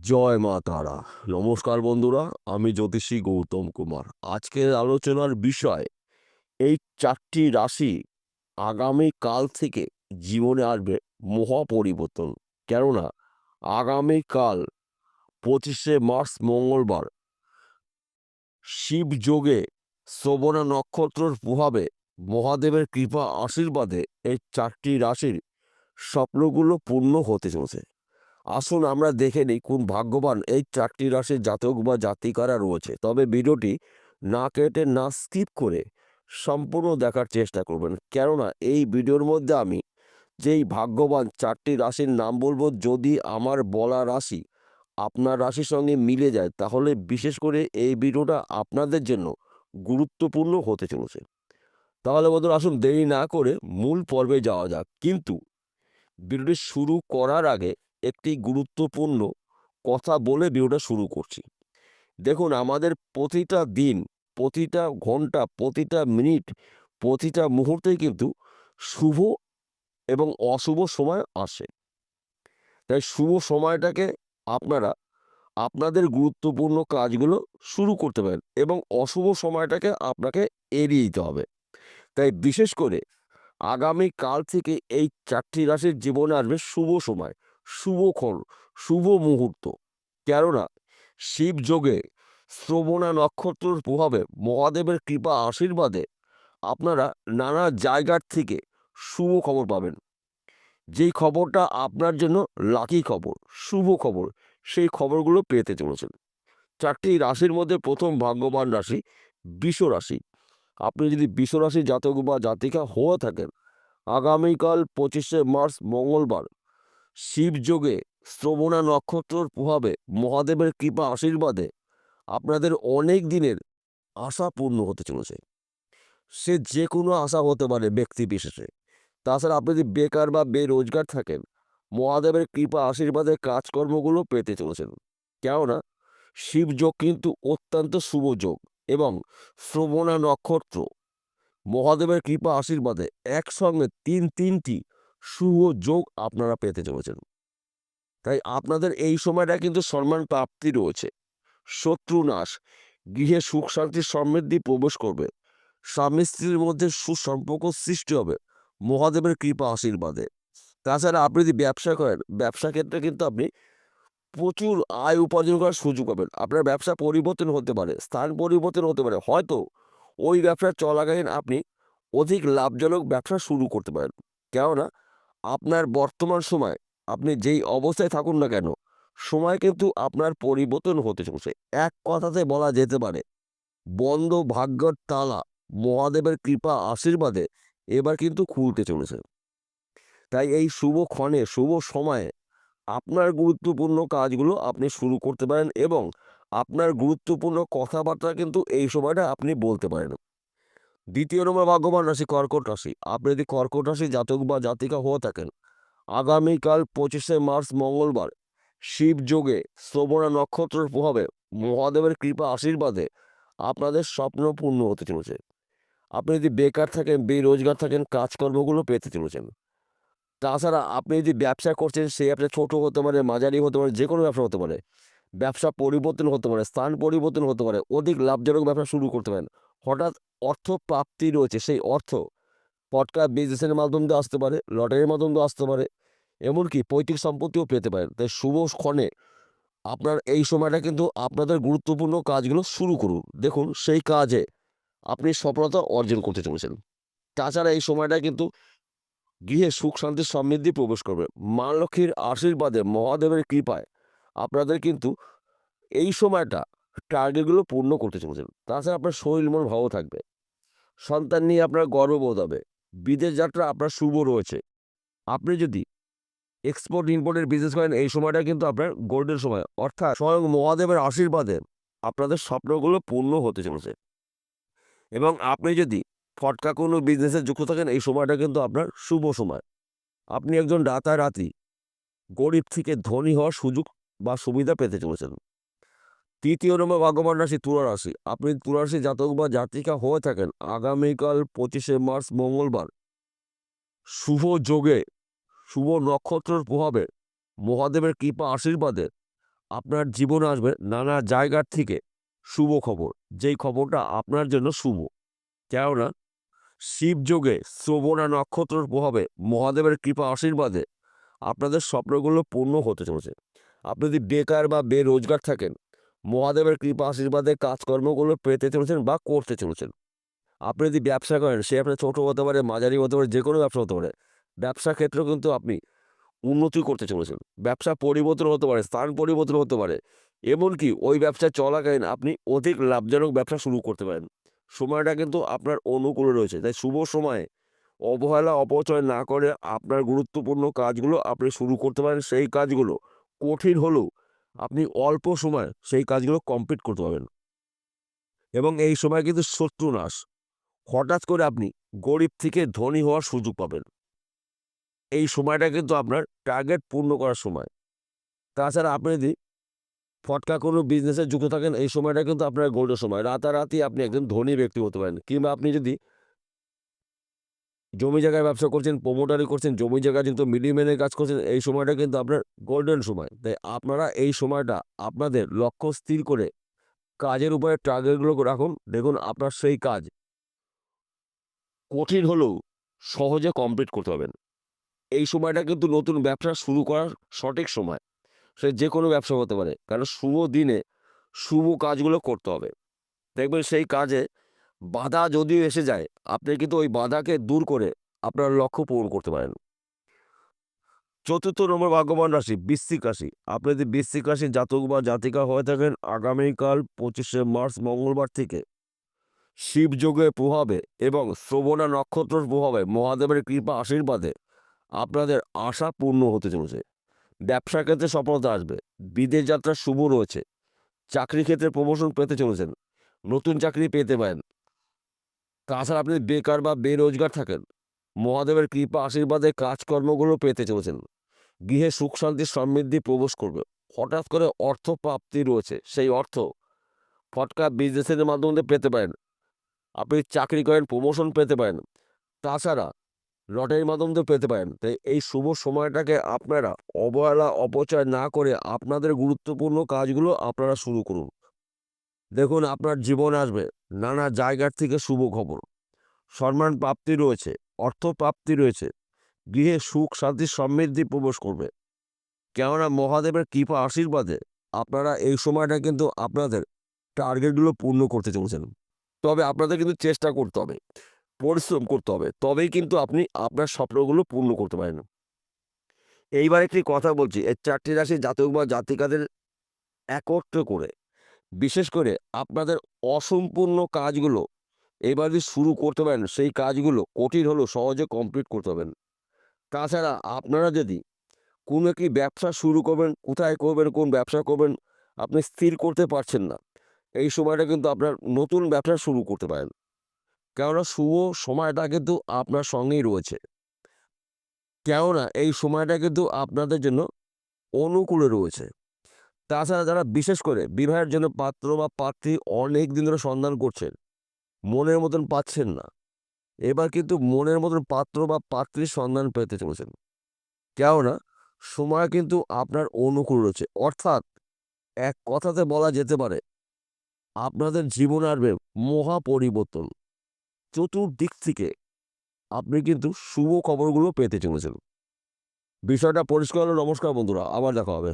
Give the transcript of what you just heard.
জয় মা তারা। নমস্কার বন্ধুরা, আমি জ্যোতিষী গৌতম কুমার। আজকের আলোচনার বিষয় এই ৪টি রাশি আগামী কাল থেকে জীবনে আসবে মহা পরিবর্তন। কেননা আগামীকাল ২৫শে মার্চ মঙ্গলবার শিবযোগে শ্রবণা নক্ষত্রের প্রভাবে মহাদেবের কৃপা আশীর্বাদে এই ৪টি রাশির স্বপ্নগুলো পূর্ণ হতে চলেছে। আসুন আমরা দেখে নিই কোন ভাগ্যবান এই ৪টি রাশির জাতক বা জাতিকারা রয়েছে। তবে ভিডিওটি না কেটে না স্কিপ করে সম্পূর্ণ দেখার চেষ্টা করবেন। কেননা এই ভিডিওর মধ্যে আমি যেই ভাগ্যবান ৪টি রাশির নাম বলবো, যদি আমার বলা রাশি আপনার রাশির সঙ্গে মিলে যায় তাহলে বিশেষ করে এই ভিডিওটা আপনাদের জন্য গুরুত্বপূর্ণ হতে চলেছে। তাহলে বন্ধুরা আসুন দেরি না করে মূল পর্বে যাওয়া যাক। কিন্তু ভিডিওটি শুরু করার আগে একটি গুরুত্বপূর্ণ কথা বলে ভিডিওটা শুরু করছি। দেখুন, আমাদের প্রতিটা দিন, প্রতিটা ঘন্টা, প্রতিটা মিনিট, প্রতিটা মুহূর্তেই কিন্তু শুভ এবং অশুভ সময় আসে। তাই শুভ সময়টাকে আপনারা আপনাদের গুরুত্বপূর্ণ কাজগুলো শুরু করতে পারেন এবং অশুভ সময়টাকে আপনাকে এড়িয়ে দিতে হবে। তাই বিশেষ করে আগামীকাল থেকে এই ৪টি রাশির জীবনে আসবে শুভ সময়, শুভক্ষণ, শুভ মুহূর্ত। কেননা শিবযোগে শ্রবণা নক্ষত্রের প্রভাবে মহাদেবের কৃপা আশীর্বাদে আপনারা নানা জায়গার থেকে শুভ খবর পাবেন। যেই খবরটা আপনার জন্য লাকি খবর, শুভ খবর, সেই খবরগুলো পেতে চলেছেন। ৪টি রাশির মধ্যে প্রথম ভাগ্যবান রাশি বৃষ রাশি। আপনি যদি বৃষ রাশির জাতক বা জাতিকা হয়ে থাকেন, আগামীকাল ২৫শে মার্চ মঙ্গলবার শিবযোগে শ্রবণা নক্ষত্রের প্রভাবে মহাদেবের কৃপা আশীর্বাদে আপনাদের অনেক দিনের আশা পূর্ণ হতে চলেছে। সে যে কোনো আশা হতে পারে ব্যক্তি বিশেষে। তাছাড়া আপনি যদি বেকার বা বেরোজগার থাকেন, মহাদেবের কৃপা আশীর্বাদে কাজকর্মগুলো পেতে চলেছেন। কেননা শিবযোগ কিন্তু অত্যন্ত শুভ যোগ এবং শ্রবণা নক্ষত্র মহাদেবের কৃপা আশীর্বাদে একসঙ্গে তিনটি শুভ যোগ আপনারা পেতে চলেছেন। তাই আপনাদের এই সময়টা কিন্তু সম্মান প্রাপ্তি রয়েছে, শত্রু নাশ, গৃহে সুখ শান্তি সমৃদ্ধি প্রবেশ করবে, স্বামী স্ত্রীর মধ্যে সুসম্পর্ক সৃষ্টি হবে মহাদেবের কৃপা আশীর্বাদে। তাছাড়া আপনি যদি ব্যবসা করেন, ব্যবসা ক্ষেত্রে কিন্তু আপনি প্রচুর আয় উপার্জন করার সুযোগ পাবেন। আপনার ব্যবসা পরিবর্তন হতে পারে, স্থান পরিবর্তন হতে পারে, হয়তো ওই ব্যবসা চলাকালীন আপনি অধিক লাভজনক ব্যবসা শুরু করতে পারেন। কেননা আপনার বর্তমান সময় আপনি যেই অবস্থায় থাকুন না কেন, সময় কিন্তু আপনার পরিবর্তন হতে চলছে। এক কথাতে বলা যেতে পারে বন্ধ ভাগ্যের তালা মহাদেবের কৃপা আশীর্বাদে এবার কিন্তু খুলতে চলেছে। তাই এই শুভ ক্ষণে, শুভ সময়ে আপনার গুরুত্বপূর্ণ কাজগুলো আপনি শুরু করতে পারেন এবং আপনার গুরুত্বপূর্ণ কথাবার্তা কিন্তু এই সময়টা আপনি বলতে পারেন। ২য় নম্বর ভাগ্যবান রাশি কর্কট রাশি। আপনি যদি কর্কট রাশি জাতক বা জাতিকা হয়ে থাকেন, আগামীকাল ২৫শে মার্চ মঙ্গলবার শিবযোগে শ্রবণা নক্ষত্রের প্রভাবে মহাদেবের কৃপা আশীর্বাদে আপনাদের স্বপ্ন পূর্ণ হতে চলেছে। আপনি যদি বেকার থাকেন, বেরোজগার থাকেন, কাজকর্মগুলো পেতে চলেছেন। তাছাড়া আপনি যদি ব্যবসা করছেন, সেই ব্যবসা ছোট হতে পারে, মাঝারি হতে পারে, যে কোনো ব্যবসা হতে পারে। ব্যবসা পরিবর্তন হতে পারে, স্থান পরিবর্তন হতে পারে, অধিক লাভজনক ব্যবসা শুরু করতে পারেন। হঠাৎ অর্থ প্রাপ্তি রয়েছে, সেই অর্থ পটকা বিজনেসের মাধ্যম দিয়ে আসতে পারে, লটারির মাধ্যম দিয়ে আসতে পারে, এমনকি পৈতৃক সম্পত্তিও পেতে পারেন। তাই শুভ ক্ষণে আপনার এই সময়টা কিন্তু আপনাদের গুরুত্বপূর্ণ কাজগুলো শুরু করুন। দেখুন সেই কাজে আপনি সফলতা অর্জন করতে চলেছেন। তাছাড়া এই সময়টা কিন্তু গৃহে সুখ শান্তি সমৃদ্ধি প্রবেশ করবে। মা লক্ষ্মীর আশীর্বাদে মহাদেবের কৃপায় আপনাদের কিন্তু এই সময়টা টার্গেটগুলো পূর্ণ করতে চলেছেন। তাছাড়া আপনার শরীর মন ভালো থাকবে, সন্তান নিয়ে আপনার গর্ববোধ হবে, বিদেশ যাত্রা আপনার শুভ রয়েছে। আপনি যদি এক্সপোর্ট ইম্পোর্টের বিজনেস করেন, এই সময়টা কিন্তু আপনার গোল্ডেন সময়, অর্থাৎ স্বয়ং মহাদেবের আশীর্বাদে আপনাদের স্বপ্নগুলো পূর্ণ হতে চলেছে। এবং আপনি যদি ফটকা কোনো বিজনেসে যুক্ত থাকেন, এই সময়টা কিন্তু আপনার শুভ সময়। আপনি একজন রাতারাতি গরিব থেকে ধনী হওয়ার সুযোগ বা সুবিধা পেতে চলেছেন। ৩য় নম্বর ভাগ্যবান রাশি তুলা রাশি। আপনি তুলা রাশি জাতক বা জাতিকা হয়ে থাকেন, আগামীকাল ২৫শে মার্চ মঙ্গলবার শুভ যোগে, শুভ নক্ষত্রের প্রভাবে মহাদেবের কৃপা আশীর্বাদে আপনার জীবনে আসবে নানা জায়গার থেকে শুভ খবর, যেই খবরটা আপনার জন্য শুভ। কেননা শিবযোগে শ্রবণা নক্ষত্রের প্রভাবে মহাদেবের কৃপা আশীর্বাদে আপনাদের স্বপ্নগুলো পূর্ণ হতে চলেছে। আপনি যদি বেকার বা বেরোজগার থাকেন, মহাদেবের কৃপা আশীর্বাদে কাজকর্মগুলো পেতে চলেছেন বা করতে চলেছেন। আপনি যদি ব্যবসা করেন, সে আপনার ছোটো হতে পারে, মাঝারি হতে পারে, যে কোনো ব্যবসা হতে পারে। ব্যবসার ক্ষেত্রেও কিন্তু আপনি উন্নতি করতে চলেছেন। ব্যবসা পরিবর্তন হতে পারে, স্থান পরিবর্তন হতে পারে। এমনকি ওই ব্যবসা চলাকালীন আপনি অধিক লাভজনক ব্যবসা শুরু করতে পারেন। সময়টা কিন্তু আপনার অনুকূলে রয়েছে। তাই শুভ সময়ে অবহেলা অপচয় না করে আপনার গুরুত্বপূর্ণ কাজগুলো আপনি শুরু করতে পারেন। সেই কাজগুলো কঠিন হলেও আপনি অল্প সময়ে সেই কাজগুলো কমপ্লিট করতে পারবেন। এবং এই সময় কিন্তু শত্রু নাশ। হঠাৎ করে আপনি গরিব থেকে ধনী হওয়ার সুযোগ পাবেন। এই সময়টা কিন্তু আপনার টার্গেট পূর্ণ করার সময়। তাছাড়া আপনি যদি ফটকা কোনো বিজনেসে যুক্ত থাকেন, এই সময়টা কিন্তু আপনার গোল্ডেন সময়। রাতারাতি আপনি একজন ধনী ব্যক্তি হতে পারেন। কিংবা আপনি যদি জমি জায়গায় ব্যবসা করছেন, প্রমোটারি করছেন, জমি জায়গায় কিন্তু মিডলম্যানের কাজ করছেন, এই সময়টা কিন্তু আপনার গোল্ডেন সময়। তাই আপনারা এই সময়টা আপনাদের লক্ষ্য স্থির করে কাজের উপরে টার্গেটগুলো রাখুন। দেখুন আপনার সেই কাজ কঠিন হলেও সহজে কমপ্লিট করতে পারবেন। এই সময়টা কিন্তু নতুন ব্যবসা শুরু করার সঠিক সময়। সে যেকোনো ব্যবসা হতে পারে। কারণ শুভ দিনে শুভ কাজগুলো করতে হবে। দেখবেন সেই কাজে বাধা যদিও এসে যায়, আপনি কিন্তু ওই বাধাকে দূর করে আপনার লক্ষ্য পূরণ করতে পারেন। চতুর্থ নম্বর ভাগ্যবান রাশি বৃশ্চিক রাশি। আপনি যদি বৃশ্চিক রাশির জাতক বা জাতিকা হয়ে থাকেন, আগামীকাল 25শে মার্চ মঙ্গলবার থেকে শিবযোগের প্রভাবে এবং শ্রবণা নক্ষত্রের প্রভাবে মহাদেবের কৃপা আশীর্বাদে আপনাদের আশা পূর্ণ হতে চলেছে। ব্যবসার ক্ষেত্রে সফলতা আসবে। বিদেশ যাত্রা শুভ রয়েছে। চাকরি ক্ষেত্রে প্রমোশন পেতে চলেছেন। নতুন চাকরি পেতে পারেন। তাছাড়া আপনি বেকার বা বেরোজগার থাকেন, মহাদেবের কৃপা আশীর্বাদে কাজকর্মগুলো পেতে চলেছেন। গৃহে সুখ শান্তি সমৃদ্ধি প্রবেশ করবে। হঠাৎ করে অর্থ প্রাপ্তি রয়েছে। সেই অর্থ ফটকা বিজনেসের মাধ্যমে পেতে পারেন। আপনি চাকরি করেন, প্রমোশন পেতে পারেন। তাছাড়া লটারির মাধ্যমে তো পেতে পারেন। তাই এই শুভ সময়টাকে আপনারা অবহেলা অপচয় না করে আপনাদের গুরুত্বপূর্ণ কাজগুলো আপনারা শুরু করুন। দেখুন আপনার জীবনে আসবে নানা জায়গার থেকে শুভ খবর। সম্মান প্রাপ্তি রয়েছে, অর্থ প্রাপ্তি রয়েছে। গৃহে সুখ শান্তি সমৃদ্ধি প্রবেশ করবে। কেননা মহাদেবের কৃপা আশীর্বাদে আপনারা এই সময়টা কিন্তু আপনাদের টার্গেটগুলো পূর্ণ করতে চলেছেন। তবে আপনাদের কিন্তু চেষ্টা করতে হবে, পরিশ্রম করতে হবে। তবেই কিন্তু আপনি আপনার স্বপ্নগুলো পূর্ণ করতে পারেন। এইবার একটি কথা বলছি, এই 4টি রাশির জাতক বা জাতিকাদের একত্র করে বিশেষ করে আপনাদের অসম্পূর্ণ কাজগুলো এবার যদি শুরু করতে পারেন, সেই কাজগুলো কঠিন হলেও সহজে কমপ্লিট করতে পারবেন। তাছাড়া আপনারা যদি কোনো একটি ব্যবসা শুরু করবেন, কোথায় করবেন, কোন ব্যবসা করবেন, আপনি স্থির করতে পারছেন না, এই সময়টা কিন্তু আপনার নতুন ব্যবসা শুরু করতে পারেন। কেননা শুভ সময়টা কিন্তু আপনার সঙ্গেই রয়েছে। কেননা এই সময়টা কিন্তু আপনাদের জন্য অনুকূলে রয়েছে। তাছাড়া যারা বিশেষ করে বিবাহের জন্য পাত্র বা পাত্রী অনেক দিন ধরে সন্ধান করছেন, মনের মতন পাচ্ছেন না, এবার কিন্তু মনের মতন পাত্র বা পাত্রীর সন্ধান পেতে চলেছেন। কেননা সময় কিন্তু আপনার অনুকূল রয়েছে। অর্থাৎ এক কথাতে বলা যেতে পারে আপনাদের জীবনে আসবে মহা পরিবর্তন। চতুর্দিক থেকে আপনি কিন্তু শুভ খবরগুলো পেতে চলেছেন। বিষয়টা পরিষ্কার হলো। নমস্কার বন্ধুরা, আবার দেখা হবে।